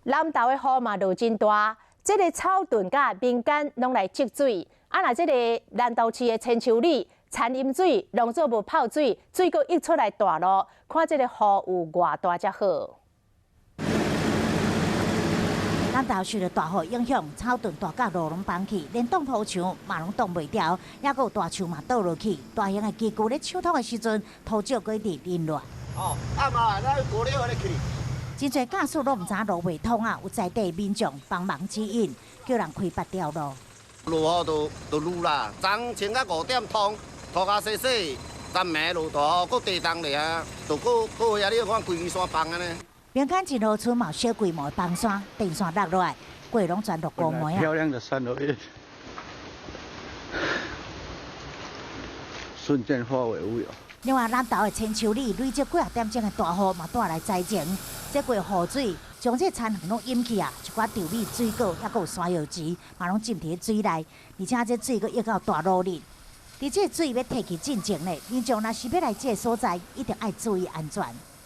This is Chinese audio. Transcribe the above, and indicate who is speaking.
Speaker 1: 南投的雨嘛落真大，这个草屯甲民间拢来积水。若这个南投市的千秋里、残饮水、农作物泡水，水阁溢出来大路，看这个雨有偌大才好。
Speaker 2: 南投受到大雨影响，草屯大甲路拢崩去，连挡土墙嘛拢挡袂牢，还有大树嘛倒落去。大型的机具咧抢通的时阵，土石规地淋落。咱过了去。真侪驾驶拢唔知路袂通啊，有在地民众帮忙指引，叫人开别条路。
Speaker 3: 落雨就愈啦，昨前到5点通，拖甲细细，昨暝落大雨，搁地动咧啊，就搁遐你看规山崩安尼。
Speaker 2: 民间真路村嘛小规模的崩山、电线落落来，过拢全落高梅啊。
Speaker 4: 漂亮的山落叶，瞬间化为乌有。
Speaker 2: 另外，南投的千秋里累积几啊点钟的大雨嘛带来灾情，这过雨水将这田墾拢淹去啊，一寡稻米、水果，还有山药糍嘛拢浸伫水内，而且这水阁溢到大路里。而这水要提去进前呢，民众若是要来这个所在，一定要注意安全。